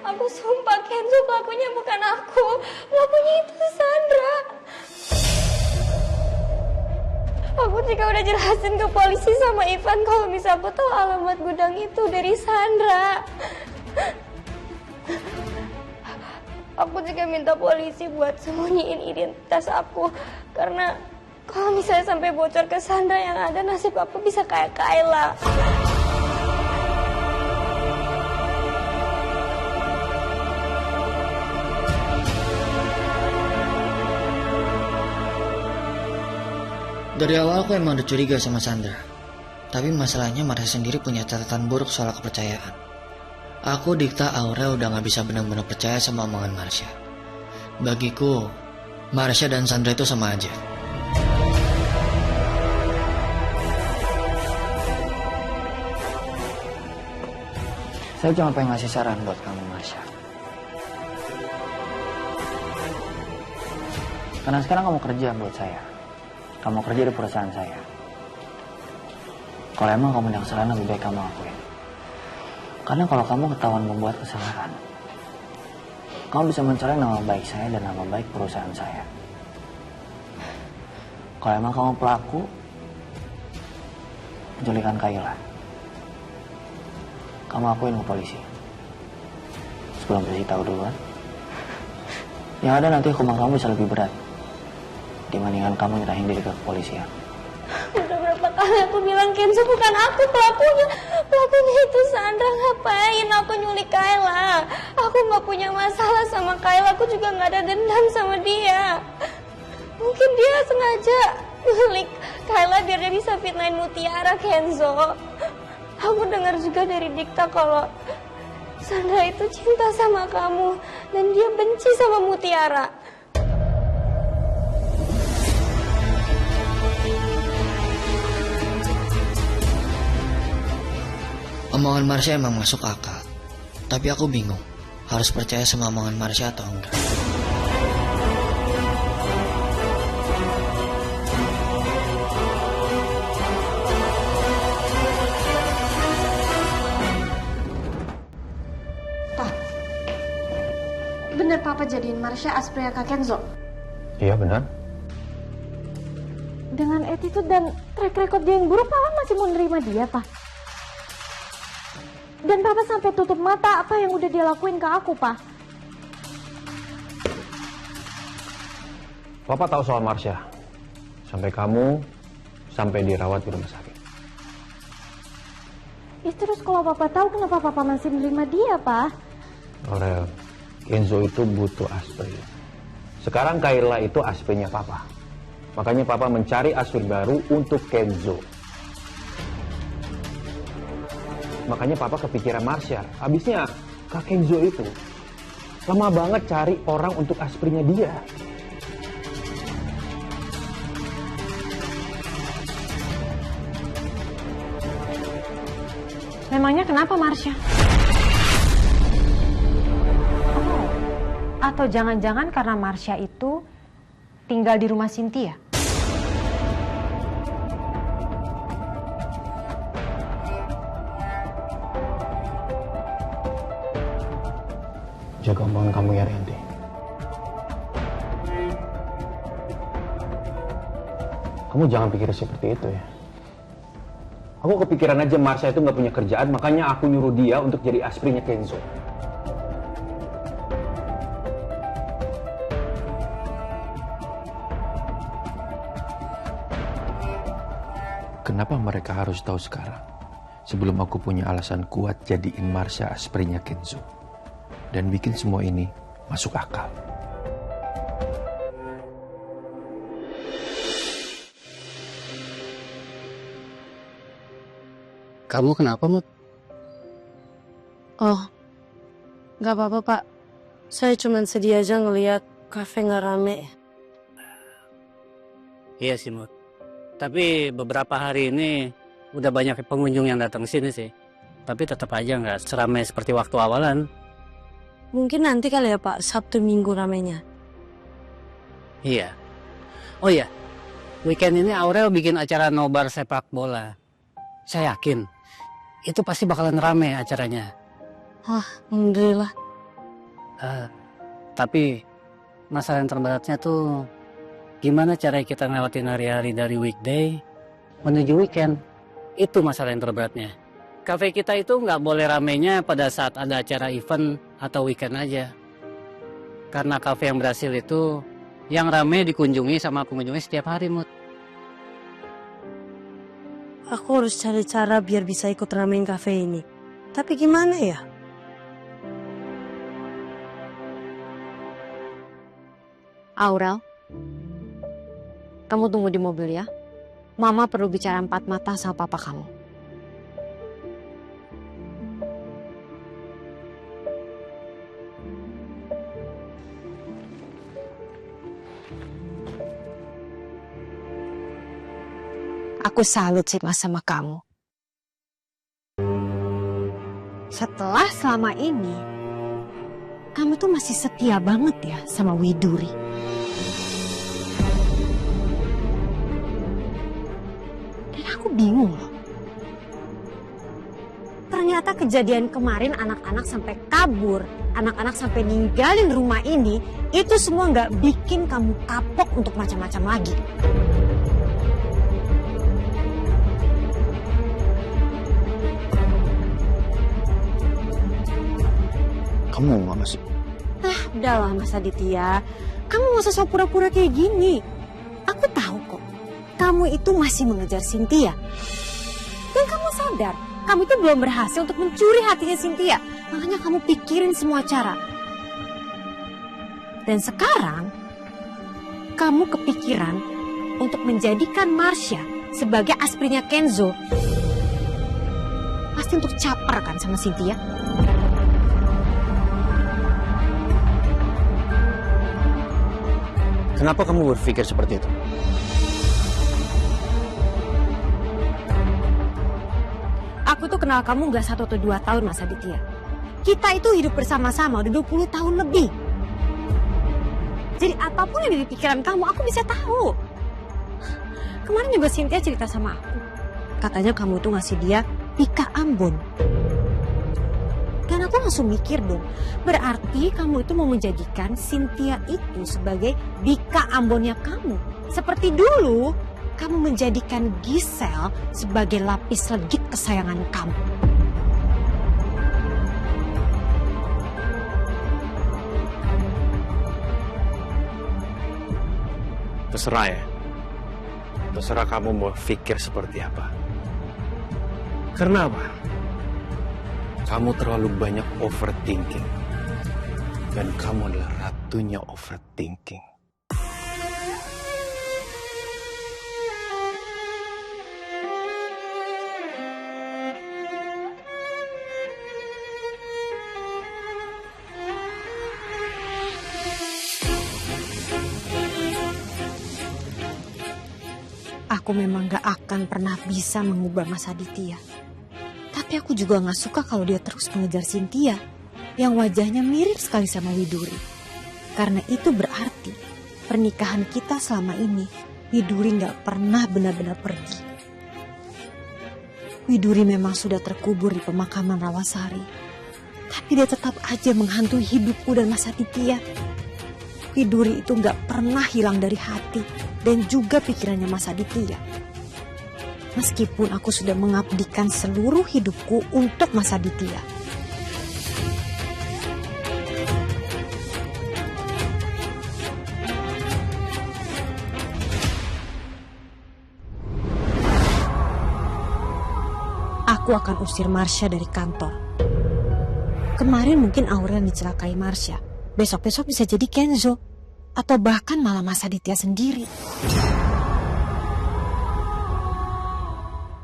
Aku sumpah Kenzo pelakunya bukan aku. Pelakunya itu Sandra. Aku juga udah jelasin ke polisi sama Ivan kalau misalnya aku tahu alamat gudang itu dari Sandra. Aku juga minta polisi buat sembunyiin identitas aku. Karena kalau misalnya sampai bocor ke Sandra yang ada nasib aku bisa kayak Kayla. Dari awal aku emang udah curiga sama Sandra. Tapi masalahnya Marsha sendiri punya catatan buruk soal kepercayaan. Aku, Dikta, Aurel udah gak bisa benar-benar percaya sama omongan Marsha. Bagiku, Marsha dan Sandra itu sama aja. Saya cuma pengen ngasih saran buat kamu, Marsha. Karena sekarang kamu kerja buat saya. Kamu kerja di perusahaan saya. Kalau emang kamu yang salah, lebih baik kamu akuin. Karena kalau kamu ketahuan membuat kesalahan, kamu bisa mencoreng nama baik saya dan nama baik perusahaan saya. Kalau emang kamu pelaku penculikan Kayla, kamu akuin ke polisi. Sebelum polisi tahu duluan, yang ada nanti hukuman kamu bisa lebih berat dibandingkan kamu nyerahin diri ke kepolisian. Udah berapa kali aku bilang Kenzo bukan aku pelakunya. Pelakunya itu Sandra. Ngapain aku nyulik Kayla? Aku gak punya masalah sama Kayla. Aku juga gak ada dendam sama dia. Mungkin dia sengaja nyulik Kayla biar dia bisa fitnahin Mutiara, Kenzo. Aku dengar juga dari Dikta kalau Sandra itu cinta sama kamu dan dia benci sama Mutiara. Omongan Marsha emang masuk akal. Tapi aku bingung, harus percaya sama omongan Marsha atau enggak. Pak, bener Papa jadiin Marsha Aspria Kak Kenzo? Iya benar. Dengan attitude dan track record dia yang buruk, Papa masih mau nerima dia, Pak? Dan Papa sampai tutup mata apa yang udah dia lakuin ke aku, Pak? Papa tahu soal Marsha. Sampai kamu dirawat di rumah sakit. Terus kalau Papa tahu, kenapa Papa masih menerima dia, Pak? Aurel, Kenzo itu butuh aspri. Sekarang Kayla itu aspinya Papa. Makanya Papa mencari aspri baru untuk Kenzo. Makanya Papa kepikiran Marsha. Habisnya Kak Kenzo itu lama banget cari orang untuk aspirnya dia. Memangnya kenapa, Marsha? Oh, atau jangan-jangan karena Marsha itu tinggal di rumah Cynthia? Jaga omongan kamu ya, Randy. Kamu jangan pikir seperti itu ya. Aku kepikiran aja Marsha itu nggak punya kerjaan, makanya aku nyuruh dia untuk jadi aspirnya Kenzo. Kenapa mereka harus tahu sekarang? Sebelum aku punya alasan kuat jadiin Marsha aspirnya Kenzo. Dan bikin semua ini masuk akal. Kamu kenapa, Mut? Oh, gak apa-apa, Pak. Saya cuma sedih aja ngelihat kafe nggak rame. Iya sih, Mut. Tapi beberapa hari ini udah banyak pengunjung yang datang sini sih. Tapi tetap aja nggak seramai seperti waktu awalan. Mungkin nanti kali ya, Pak, Sabtu Minggu ramenya. Iya. Oh iya, weekend ini Aurel bikin acara nobar sepak bola. Saya yakin itu pasti bakalan rame acaranya. Wah, alhamdulillah. Tapi masalah yang terberatnya tuh gimana cara kita ngelewatin hari-hari dari weekday menuju weekend. Itu masalah yang terberatnya. Cafe kita itu nggak boleh ramenya pada saat ada acara event atau weekend aja. Karena cafe yang berhasil itu yang rame dikunjungi sama pengunjungnya setiap hari, Mut. Aku harus cari cara biar bisa ikut ramein kafe ini. Tapi gimana ya? Aurel, kamu tunggu di mobil ya. Mama perlu bicara 4 mata sama papa kamu. Aku salut sih Mas sama kamu. Setelah selama ini, kamu tuh masih setia banget ya sama Widuri. Dan aku bingung loh. Ternyata kejadian kemarin anak-anak sampai kabur, anak-anak sampai ninggalin rumah ini, itu semua nggak bikin kamu kapok untuk macam-macam lagi. Kamu mau apa sih? Udahlah Mas Aditya, kamu gak usah sok pura-pura kayak gini. Aku tahu kok, kamu itu masih mengejar Cynthia. Dan kamu sadar, kamu itu belum berhasil untuk mencuri hatinya Cynthia. Makanya kamu pikirin semua cara. Dan sekarang, kamu kepikiran untuk menjadikan Marsha sebagai asprinya Kenzo. Pasti untuk caper kan sama Cynthia? Kenapa kamu berpikir seperti itu? Aku tuh kenal kamu gak 1 atau 2 tahun Mas Aditya. Kita itu hidup bersama-sama udah 20 tahun lebih. Jadi apapun yang ada di pikiran kamu, aku bisa tahu. Kemarin juga Cynthia cerita sama aku. Katanya kamu tuh ngasih dia Bika Ambon. Dan aku langsung mikir dong, berarti kamu itu mau menjadikan Cynthia itu sebagai Bika Ambonnya kamu. Seperti dulu, kamu menjadikan Giselle sebagai lapis legit kesayangan kamu. Terserah ya. Terserah kamu mau pikir seperti apa. Karena apa? Kamu terlalu banyak overthinking. Dan kamu adalah ratunya overthinking. Aku memang gak akan pernah bisa mengubah Mas Aditya. Tapi aku juga gak suka kalau dia terus mengejar Cynthia yang wajahnya mirip sekali sama Widuri. Karena itu berarti pernikahan kita selama ini Widuri gak pernah benar-benar pergi. Widuri memang sudah terkubur di pemakaman Rawasari. Tapi dia tetap aja menghantui hidupku dan Mas Aditya. Widuri itu gak pernah hilang dari hati dan juga pikirannya Mas Aditya. Meskipun aku sudah mengabdikan seluruh hidupku untuk Mas Aditya. Aku akan usir Marsha dari kantor. Kemarin mungkin Aurel dicelakai Marsha. Besok-besok bisa jadi Kenzo. Atau bahkan malah Mas Aditya sendiri.